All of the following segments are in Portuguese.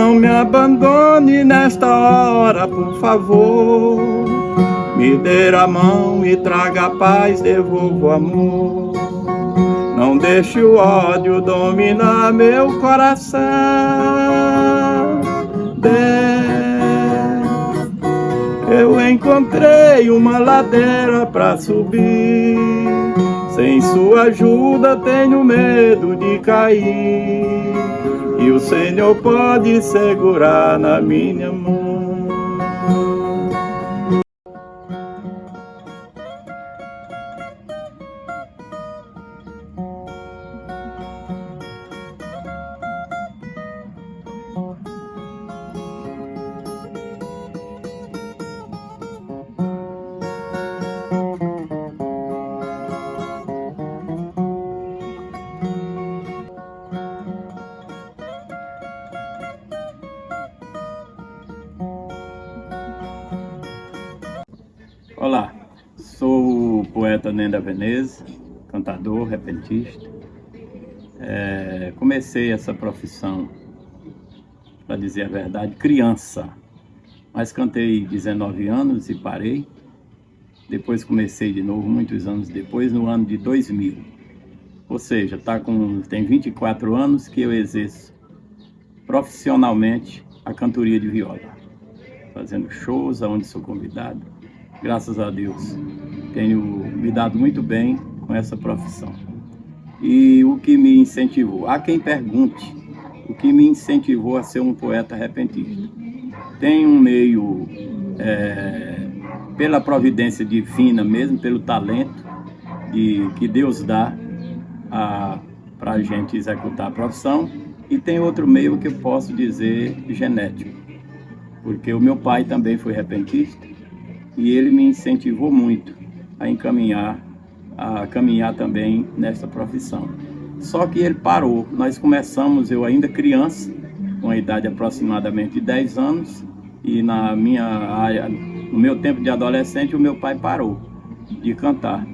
Não me abandone nesta hora, por favor. Me dê a mão e traga a paz, devolva o amor. Não deixe o ódio dominar meu coração. Eu encontrei uma ladeira pra subir. Sem sua ajuda tenho medo de cair. E o Senhor pode segurar na minha mão. Olá, sou o poeta Nenda Veneza, cantador, repentista. Comecei essa profissão, para dizer a verdade, criança, mas cantei 19 anos e parei. Depois comecei de novo, muitos anos depois, no ano de 2000. Ou seja, tem 24 anos que eu exerço profissionalmente a cantoria de viola, fazendo shows aonde sou convidado. Graças a Deus, tenho me dado muito bem com essa profissão. E o que me incentivou? Há quem pergunte o que me incentivou a ser um poeta repentista. Tem um meio, pela providência divina mesmo, pelo talento que Deus dá para a gente executar a profissão. E tem outro meio que eu posso dizer genético, porque o meu pai também foi repentista. E ele me incentivou muito a caminhar também nessa profissão. Só que ele parou. Nós começamos, eu ainda criança, com a idade aproximadamente de 10 anos, e na minha área, no meu tempo de adolescente, o meu pai parou de cantar.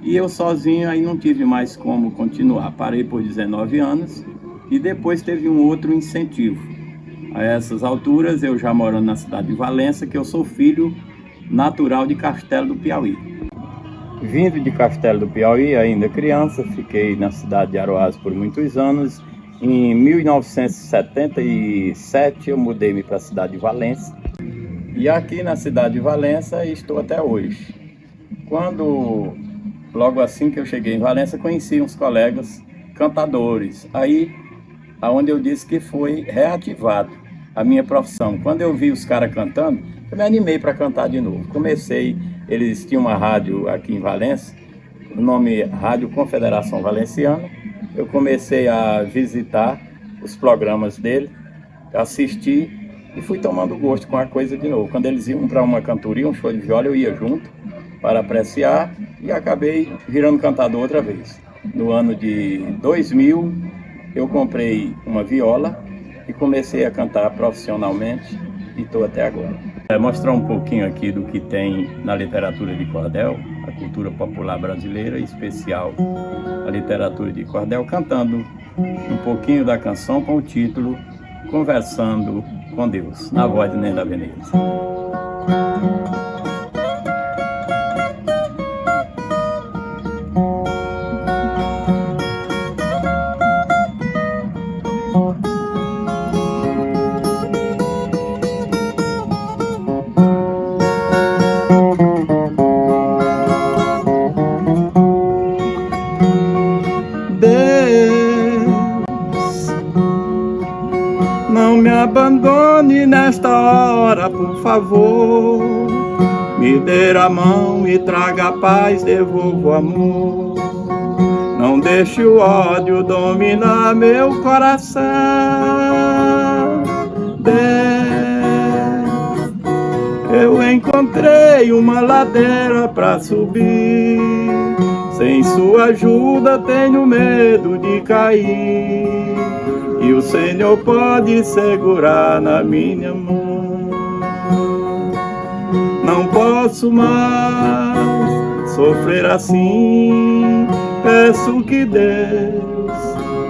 E eu sozinho aí não tive mais como continuar. Parei por 19 anos e depois teve um outro incentivo. A essas alturas, eu já morando na cidade de Valença, que eu sou filho natural de Castelo do Piauí. Vindo de Castelo do Piauí, ainda criança, fiquei na cidade de Aroaz por muitos anos. Em 1977 eu mudei-me para a cidade de Valença. E aqui na cidade de Valença estou até hoje. Logo assim que eu cheguei em Valença, conheci uns colegas cantadores. Aí, aonde eu disse que foi reativado a minha profissão. Quando eu vi os caras cantando, eu me animei para cantar de novo. Eles tinham uma rádio aqui em Valença, o nome Rádio Confederação Valenciana. Eu comecei a visitar os programas dele, assistir e fui tomando gosto com a coisa de novo. Quando eles iam para uma cantoria, um show de viola, eu ia junto para apreciar e acabei virando cantador outra vez. No ano de 2000, eu comprei uma viola e comecei a cantar profissionalmente e estou até agora. Mostrar um pouquinho aqui do que tem na literatura de cordel, a cultura popular brasileira, em especial a literatura de cordel, cantando um pouquinho da canção com o título Conversando com Deus, na voz de Nenda Veneza. Não me abandone nesta hora, por favor. Me dê a mão e traga a paz, devolva o amor. Não deixe o ódio dominar meu coração. Eu encontrei uma ladeira pra subir. Sem sua ajuda tenho medo de cair. E o Senhor pode segurar na minha mão. Não posso mais sofrer assim. Peço que Deus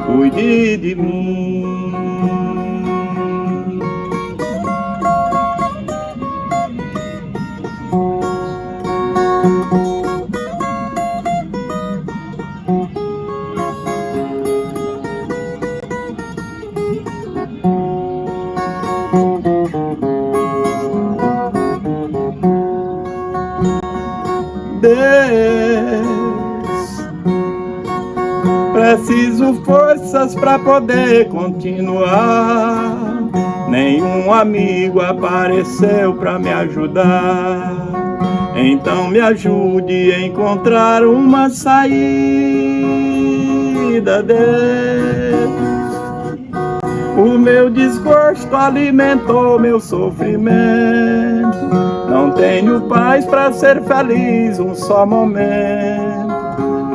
cuide de mim. forças para poder continuar. Nenhum amigo apareceu para me ajudar. Então me ajude a encontrar uma saída, Deus. O meu desgosto alimentou meu sofrimento. Não tenho paz para ser feliz um só momento.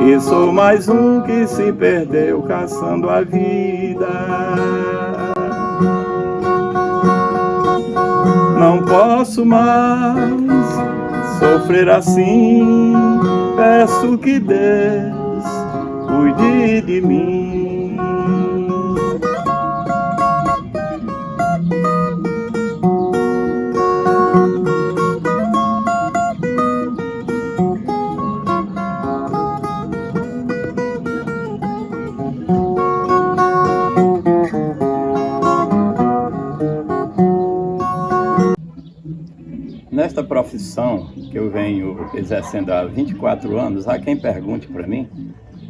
E sou mais um que se perdeu caçando a vida. Não posso mais sofrer assim. Peço que Deus cuide de mim. Nesta profissão que eu venho exercendo há 24 anos, há quem pergunte para mim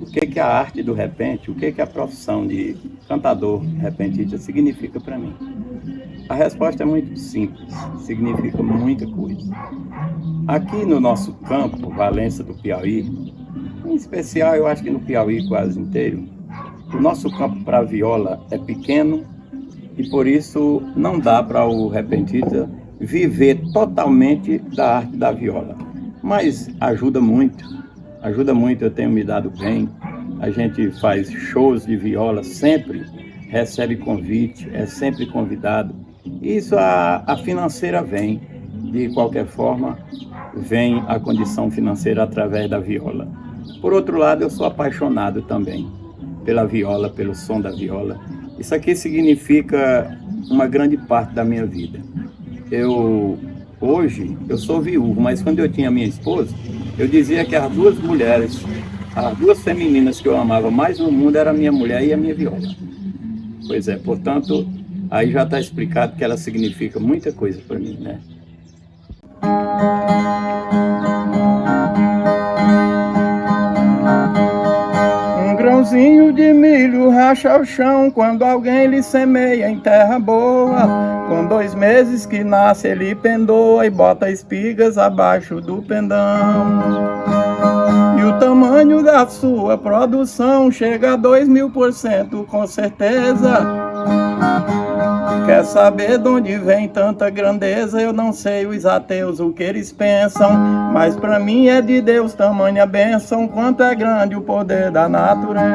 o que a arte do repente, o que a profissão de cantador repentista significa para mim. A resposta é muito simples, significa muita coisa. Aqui no nosso campo, Valença do Piauí, em especial eu acho que no Piauí quase inteiro, o nosso campo para viola é pequeno e por isso não dá para o repentista viver totalmente da arte da viola, mas ajuda muito, eu tenho me dado bem, a gente faz shows de viola, sempre recebe convite, é sempre convidado, isso a financeira vem, de qualquer forma, vem a condição financeira através da viola. Por outro lado, eu sou apaixonado também pela viola, pelo som da viola, isso aqui significa uma grande parte da minha vida. Hoje eu sou viúvo, mas quando eu tinha minha esposa, eu dizia que as duas mulheres, as duas femininas que eu amava mais no mundo era a minha mulher e a minha viola. Pois é, portanto, aí já está explicado que ela significa muita coisa para mim, né? Um grãozinho de milho racha o chão quando alguém lhe semeia em terra boa. Com 2 meses que nasce ele pendoa e bota espigas abaixo do pendão. E o tamanho da sua produção chega a 2000% com certeza. Quer saber de onde vem tanta grandeza? Eu não sei os ateus o que eles pensam, mas pra mim é de Deus tamanha bênção, quanto é grande o poder da natureza.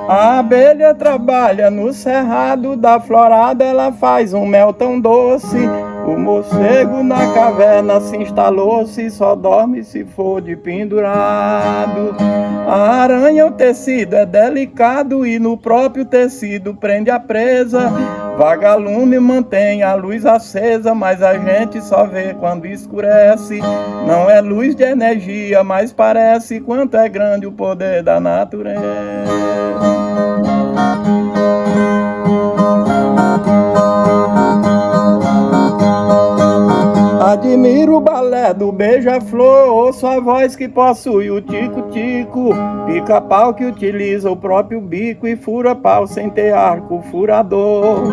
A abelha trabalha no cerrado da florada, ela faz um mel tão doce. O morcego na caverna se instalou-se, só dorme se for de pendurado. A aranha, o tecido é delicado e no próprio tecido prende a presa. Vagalume mantém a luz acesa, mas a gente só vê quando escurece. Não é luz de energia, mas parece quanto é grande o poder da natureza. Admiro o balé do beija-flor, ouço a voz que possui o tico-tico, pica-pau que utiliza o próprio bico e fura pau sem ter arco furador.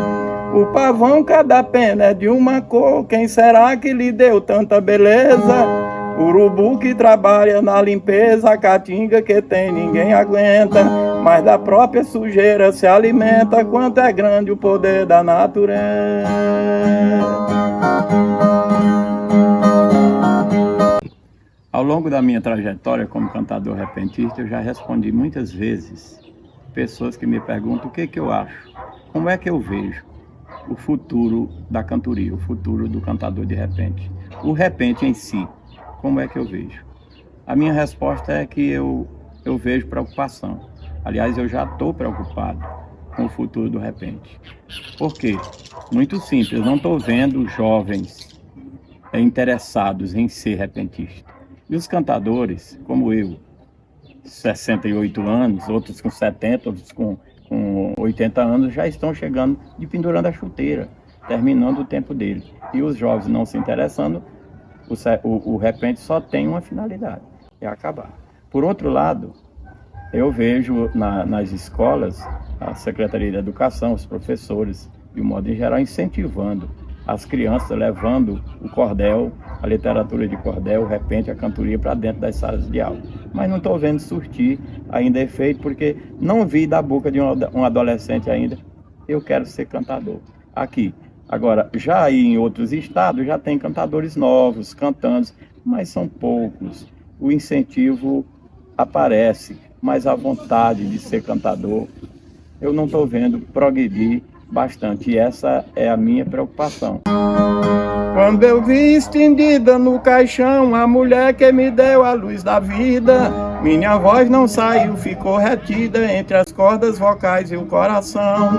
O pavão, cada pena é de uma cor, quem será que lhe deu tanta beleza? Urubu que trabalha na limpeza, a caatinga que tem ninguém aguenta, mas da própria sujeira se alimenta, quanto é grande o poder da natureza. Ao longo da minha trajetória como cantador repentista, eu já respondi muitas vezes pessoas que me perguntam o que eu acho, como é que eu vejo o futuro da cantoria, o futuro do cantador de repente, o repente em si, como é que eu vejo? A minha resposta é que eu vejo preocupação. Aliás, eu já estou preocupado com o futuro do repente. Por quê? Muito simples, eu não estou vendo jovens interessados em ser repentista. E os cantadores, como eu, 68 anos, outros com 70, outros com 80 anos, já estão chegando e pendurando a chuteira, terminando o tempo dele. E os jovens não se interessando, o repente só tem uma finalidade, é acabar. Por outro lado, eu vejo nas escolas, a Secretaria de Educação, os professores, de um modo em geral, incentivando as crianças, levando o cordel, a literatura de cordel, o repente, a cantoria para dentro das salas de aula. Mas não estou vendo surtir ainda efeito, porque não vi da boca de um adolescente ainda, eu quero ser cantador. Aqui. Agora, já aí em outros estados, já tem cantadores novos, cantando, mas são poucos. O incentivo aparece, mas a vontade de ser cantador, eu não estou vendo progredir bastante. E essa é a minha preocupação. Quando eu vi estendida no caixão a mulher que me deu a luz da vida, minha voz não saiu, ficou retida entre as cordas vocais e o coração.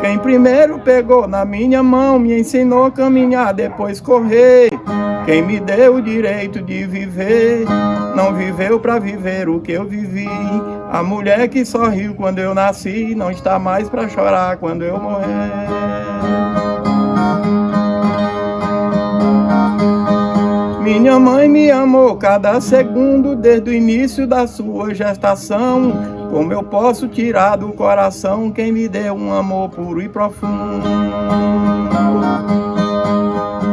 Quem primeiro pegou na minha mão me ensinou a caminhar, depois correr. Quem me deu o direito de viver, não viveu para viver o que eu vivi. A mulher que sorriu quando eu nasci, não está mais para chorar quando eu morrer. Minha mãe me amou cada segundo, desde o início da sua gestação. Como eu posso tirar do coração quem me deu um amor puro e profundo?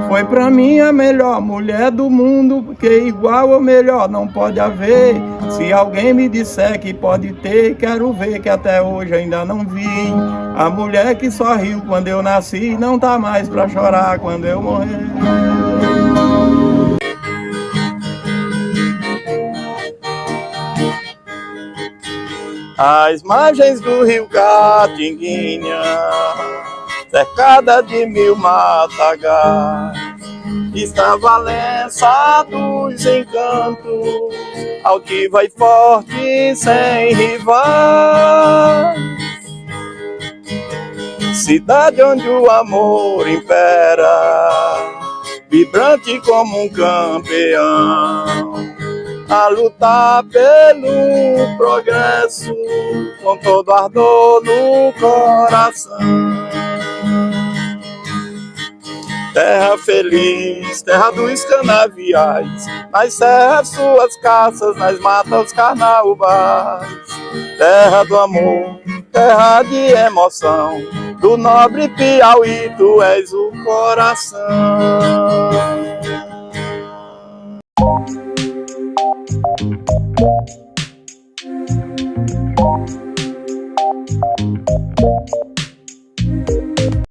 Foi pra mim a melhor mulher do mundo, porque igual ou melhor não pode haver. Se alguém me disser que pode ter, quero ver que até hoje ainda não vi. A mulher que sorriu quando eu nasci, não tá mais pra chorar quando eu morrer. Às margens do rio Catinguinha, cercada de 1000 matagais, está Valença dos encantos, altiva e forte, sem rivais. Cidade onde o amor impera, vibrante como um campeão, a lutar pelo progresso, com todo ardor no coração. Terra feliz, terra dos canaviais, nas serras suas caças, nas matas os carnaubais. Terra do amor, terra de emoção, do nobre Piauí tu és o coração.